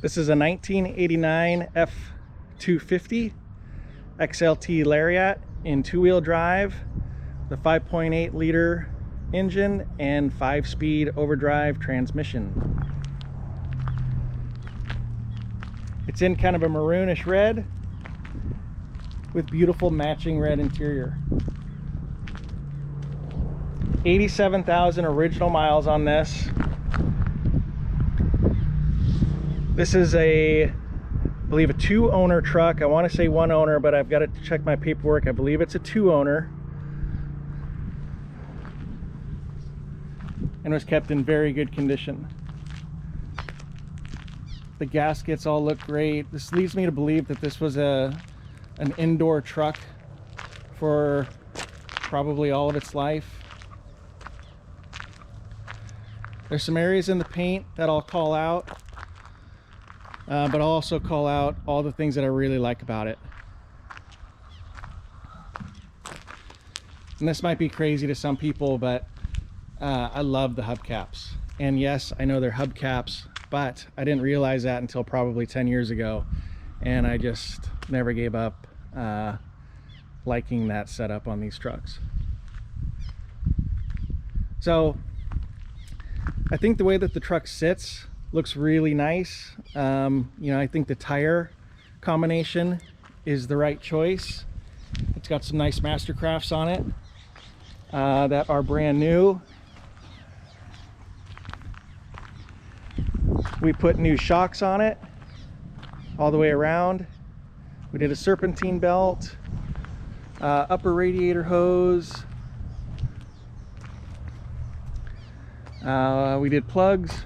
This is a 1989 F250 XLT Lariat in two-wheel drive, the 5.8 liter engine and 5-speed overdrive transmission. It's in kind of a maroonish red with beautiful matching red interior. 87,000 original miles on this. This is I believe a 2-owner truck. I want to say 1 owner, but I've got to check my paperwork. I believe it's a 2-owner. And was kept in very good condition. The gaskets all look great. This leads me to believe that this was an indoor truck for probably all of its life. There's some areas in the paint that I'll call out, but I'll also call out all the things that I really like about it. And this might be crazy to some people, but I love the hubcaps. And yes, I know they're hubcaps, but I didn't realize that until probably 10 years ago. And I just never gave up liking that setup on these trucks. So I think the way that the truck sits looks really nice. You know, I think the tire combination is the right choice. It's got some nice Mastercrafts on it that are brand new. We put new shocks on it all the way around. We did a serpentine belt, upper radiator hose. We did plugs.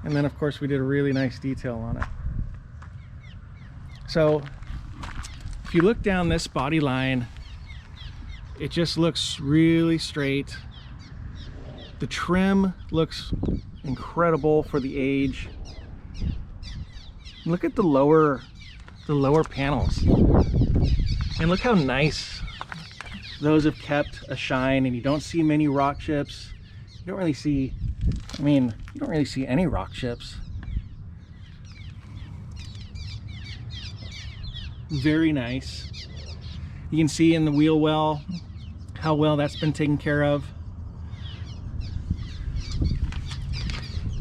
And then of course we did a really nice detail on it. So if you look down this body line, it just looks really straight. The trim looks incredible for the age. Look at the lower panels. And look how nice those have kept a shine, and you don't see many rock chips. You don't really see, I mean, you don't really see any rock chips. Very nice. You can see in the wheel well how well that's been taken care of.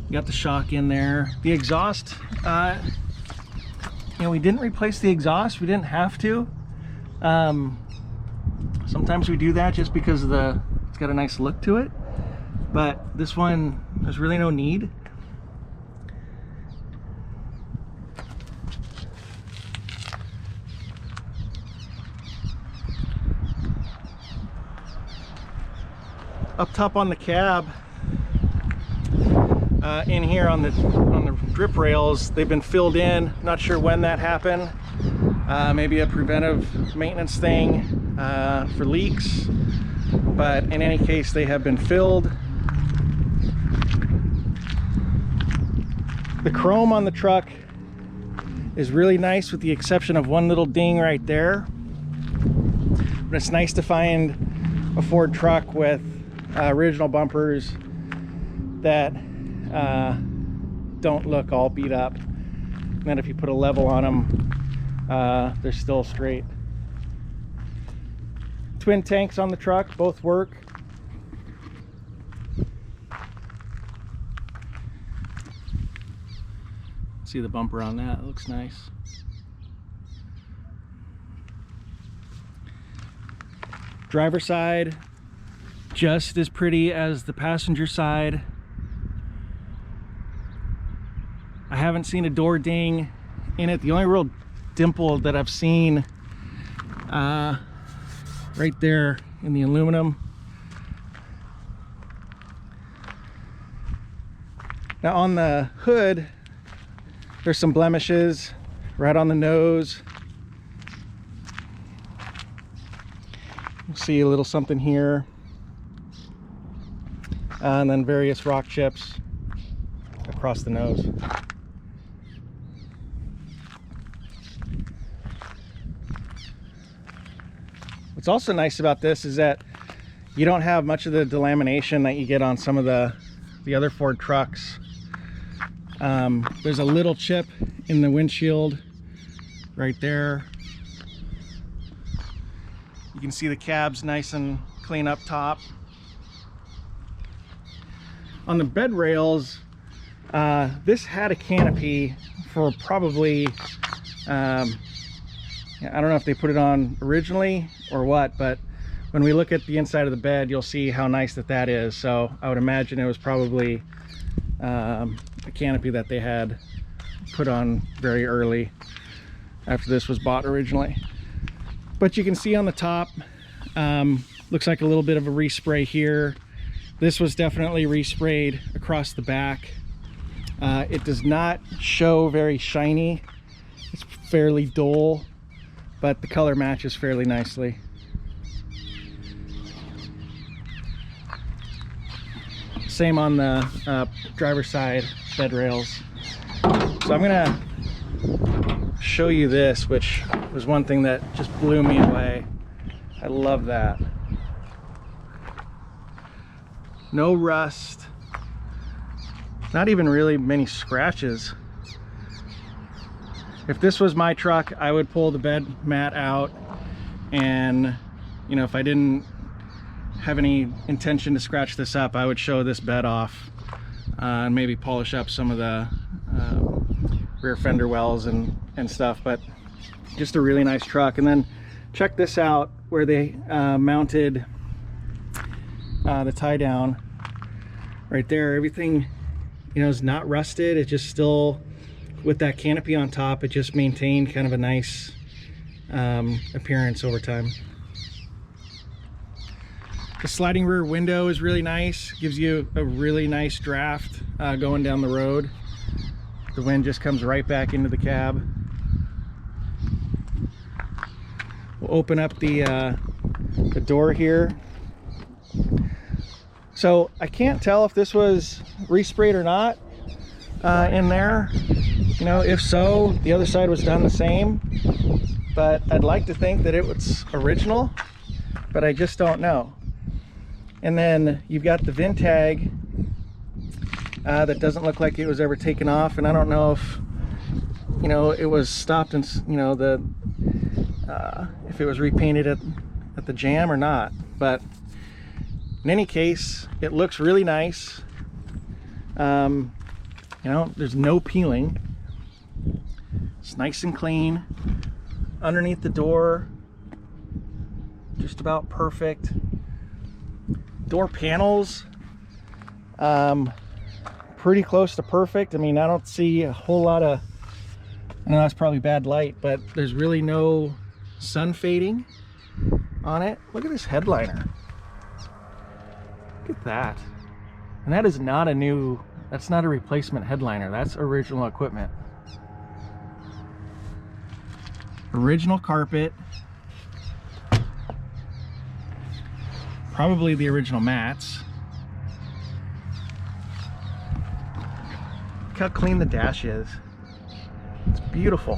You got the shock in there. The exhaust, you know, we didn't replace the exhaust. We didn't have to. Sometimes we do that just because it's got a nice look to it. But this one, there's really no need. Up top on the cab, in here on the drip rails, they've been filled in. Not sure when that happened. Maybe a preventive maintenance thing for leaks, but in any case, they have been filled. The chrome on the truck is really nice, with the exception of one little ding right there. But it's nice to find a Ford truck with original bumpers that don't look all beat up. And then if you put a level on them, they're still straight. Twin tanks on the truck, both work. See the bumper on that, it looks nice. Driver side, just as pretty as the passenger side. I haven't seen a door ding in it. The only real dimple that I've seen right there in the aluminum. Now on the hood, there's some blemishes right on the nose. You'll see a little something here. And then various rock chips across the nose. What's also nice about this is that You don't have much of the delamination that you get on some of the other Ford trucks. There's a little chip in the windshield right there. You can see the cab's nice and clean up top. On the bed rails, this had a canopy for probably, I don't know if they put it on originally or what, but when we look at the inside of the bed, you'll see how nice that is. So I would imagine it was probably a canopy that they had put on very early after this was bought originally. But you can see on the top, looks like a little bit of a respray here. This was definitely resprayed across the back. It does not show very shiny. It's fairly dull, but the color matches fairly nicely. Same on the driver's side bed rails. So I'm gonna show you this, which was one thing that just blew me away. I love that. No rust, not even really many scratches. If this was my truck, I would pull the bed mat out, and you know, if I didn't have any intention to scratch this up, I would show this bed off and maybe polish up some of the rear fender wells and stuff. But just a really nice truck. And then check this out, where they mounted the tie down right there. Everything, you know, is not rusted. It's just still, with that canopy on top, it just maintained kind of a nice appearance over time. The sliding rear window is really nice, gives you a really nice draft going down the road. The wind just comes right back into the cab. We'll open up the door here. So I can't tell if this was resprayed or not in there. You know, if so, the other side was done the same. But I'd like to think that it was original, but I just don't know. And then you've got the VIN tag that doesn't look like it was ever taken off, and I don't know if, you know, it was stopped and, you know, if it was repainted at the jam or not. But in any case, it looks really nice. You know, there's no peeling. It's nice and clean. Underneath the door, just about perfect. Door panels, pretty close to perfect. I mean, I don't see a whole lot of, I know that's probably bad light, but there's really no sun fading on it. Look at this headliner. Look at that. And that is not a new, that's not a replacement headliner. That's original equipment. Original carpet. Probably the original mats. Look how clean the dash is. It's beautiful.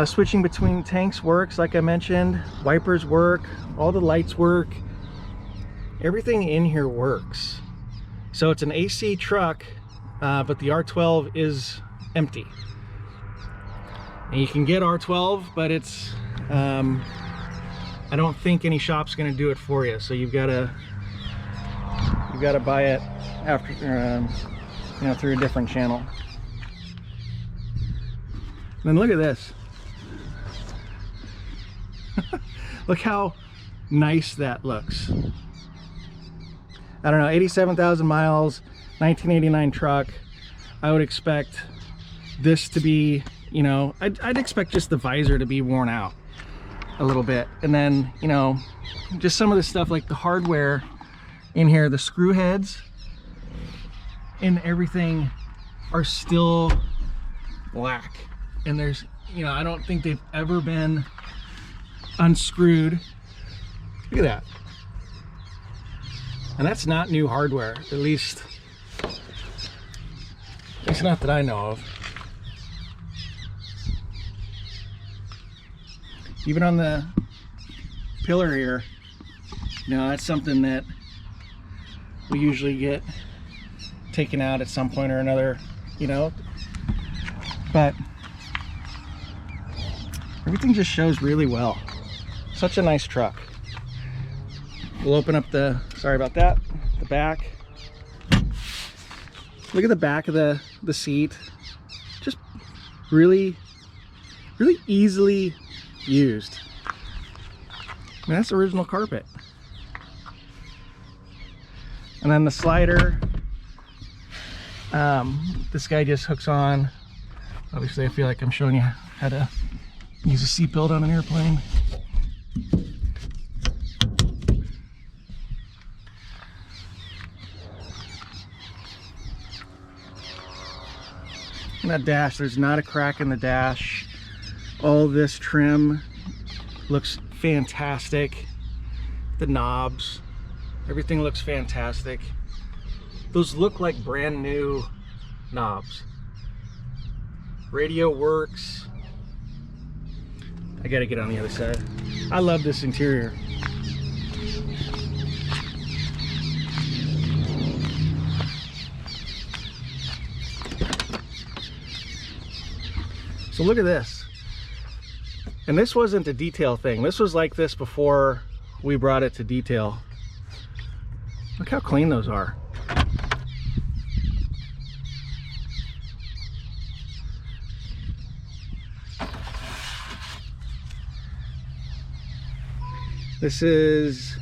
Switching between tanks works, like I mentioned. Wipers work. All the lights work. Everything in here works. So it's an AC truck, but the R12 is empty. And you can get R12, but it's I don't think any shop's going to do it for you, so you've got to buy it after, you know, through a different channel. And then look at this. Look how nice that looks. I don't know, 87,000 miles, 1989 truck. I would expect this to be, you know, I'd expect just the visor to be worn out a little bit, and then, you know, just some of the stuff like the hardware in here, the screw heads and everything are still black, and there's, you know, I don't think they've ever been unscrewed. Look at that. And that's not new hardware, at least not that I know of. Even on the pillar here, No, that's something that we usually get taken out at some point or another, you know, but everything just shows really well. Such a nice truck. We'll open up the, sorry about that, the back. Look at the back of the seat. Just really easily used. I mean, that's original carpet. And then the slider, this guy just hooks on. Obviously, I feel like I'm showing you how to use a seatbelt on an airplane. And that dash, there's not a crack in the dash. All this trim looks fantastic. The knobs, everything looks fantastic. Those look like brand new knobs. Radio works. I gotta get on the other side. I love this interior. So look at this. And this wasn't a detail thing. This was like this before we brought it to detail. Look how clean those are. This is